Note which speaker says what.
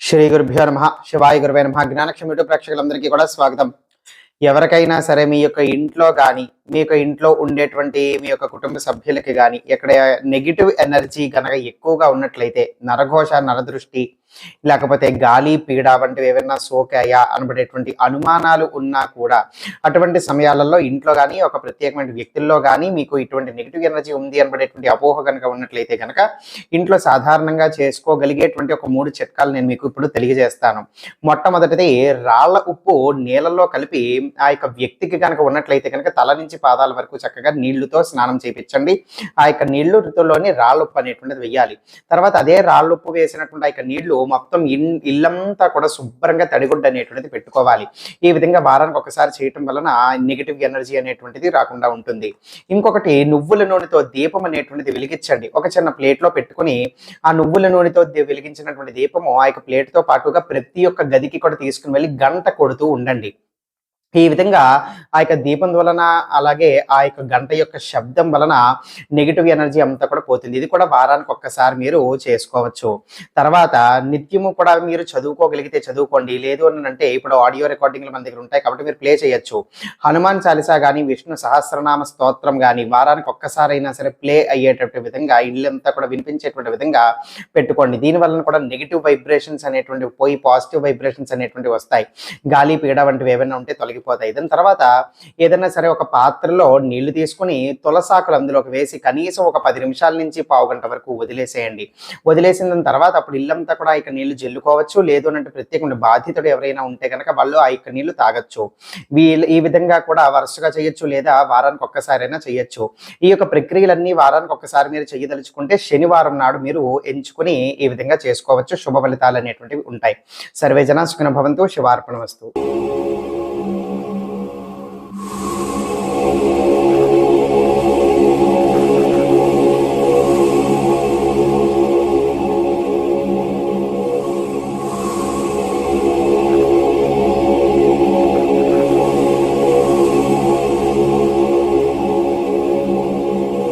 Speaker 1: శ్రీ గురుభ్యో నమః. శివాయ గురువే నమః. జ్ఞానక్షం యూట్యూబ్ ప్రేక్షకులందరికీ కూడా స్వాగతం. ఎవరికైనా సరే మీ యొక్క ఇంట్లో కానీ మీ యొక్క ఇంట్లో ఉండేటువంటి మీ యొక్క కుటుంబ సభ్యులకి కానీ ఎక్కడ నెగిటివ్ ఎనర్జీ కనుక ఎక్కువగా ఉన్నట్లయితే నరఘోష నరదృష్టి లేకపోతే గాలి పీడ వంటివి ఏమైనా సోకాయా అనబడేటువంటి అనుమానాలు ఉన్నా కూడా అటువంటి సమయాలలో ఇంట్లో కానీ ఒక ప్రత్యేకమైన వ్యక్తుల్లో కానీ మీకు ఇటువంటి నెగిటివ్ ఎనర్జీ ఉంది అనబడేటువంటి అపోహ కనుక ఉన్నట్లయితే కనుక ఇంట్లో సాధారణంగా చేసుకోగలిగేటువంటి ఒక 3 చిట్కాలు నేను మీకు ఇప్పుడు తెలియజేస్తాను. మొట్టమొదటిది రాళ్ల ఉప్పు నీళ్ళల్లో కలిపి ఆ యొక్క వ్యక్తికి కనుక ఉన్నట్లయితే కనుక తల నుంచి పాదాల వరకు చక్కగా నీళ్లతో స్నానం చేయించండి. ఆ యొక్క నీళ్లు ఋతువులోని రాళ్ళ ఉప్పు అనేటువంటిది వేయాలి. తర్వాత అదే రాళ్ళ ఉప్పు వేసినటువంటి ఆ యొక్క నీళ్లు మొత్తం ఇల్లంతా కూడా శుభ్రంగా తడిగుడ్డ అనేటువంటిది పెట్టుకోవాలి. ఈ విధంగా వారానికి ఒకసారి చేయటం వలన నెగిటివ్ ఎనర్జీ అనేటువంటిది రాకుండా ఉంటుంది. ఇంకొకటి నువ్వుల నూనెతో దీపం అనేటువంటిది వెలిగించండి. ఒక చిన్న ప్లేట్ లో పెట్టుకుని ఆ నువ్వుల నూనెతో వెలిగించినటువంటి దీపము ఆ యొక్క ప్లేట్ తో పాటుగా ప్రతి ఒక్క గదికి కూడా తీసుకుని వెళ్ళి గంట కొడుతూ ఉండండి. ఈ విధంగా ఆ యొక్క దీపం వలన అలాగే ఆ యొక్క గంట యొక్క శబ్దం వలన నెగిటివ్ ఎనర్జీ అంతా కూడా పోతుంది. ఇది కూడా వారానికి ఒక్కసారి మీరు చేసుకోవచ్చు. తర్వాత నిత్యము కూడా మీరు చదువుకోగలిగితే చదువుకోండి. లేదు అని అంటే ఇప్పుడు ఆడియో రికార్డింగ్లు మన దగ్గర ఉంటాయి కాబట్టి మీరు ప్లే చేయొచ్చు. హనుమాన్ చాలీసా కానీ విష్ణు సహస్రనామ స్తోత్రం కానీ వారానికి ఒక్కసారి అయినా సరే ప్లే అయ్యేటటువంటి విధంగా ఇల్లంతా కూడా వినిపించేటువంటి విధంగా పెట్టుకోండి. దీని వలన కూడా నెగిటివ్ వైబ్రేషన్స్ అనేటువంటివి పోయి పాజిటివ్ వైబ్రేషన్స్ అనేటువంటివి వస్తాయి. గాలి పీడ వంటివి ఏమైనా ఉంటే తొలగిపోతాయి. దాని తర్వాత ఏదైనా సరే ఒక పాత్రలో నీళ్లు తీసుకుని తులసాకులు అందులోకి వేసి కనీసం ఒక 10 నిమిషాల నుంచి పావు గంట వరకు వదిలేసేయండి. వదిలేసిన తర్వాత అప్పుడు ఇల్లంతా కూడా ఆ యొక్క నీళ్లు జల్లుకోవచ్చు. లేదు అంటే ప్రత్యేకమైన బాధితుడు ఎవరైనా ఉంటే కనుక వాళ్ళు ఆ యొక్క నీళ్లు తాగొచ్చు. ఈ విధంగా కూడా వరుసగా చేయొచ్చు లేదా వారానికి ఒక్కసారైనా చేయొచ్చు. ఈ యొక్క ప్రక్రియలన్నీ వారానికి ఒక్కసారి మీరు చేయదలుచుకుంటే శనివారం నాడు మీరు ఎంచుకుని ఈ విధంగా చేసుకోవచ్చు. శుభ ఫలితాలు అనేటువంటివి ఉంటాయి. సర్వే జనా సుఖినో భవంతు. శివార్పణమస్తు.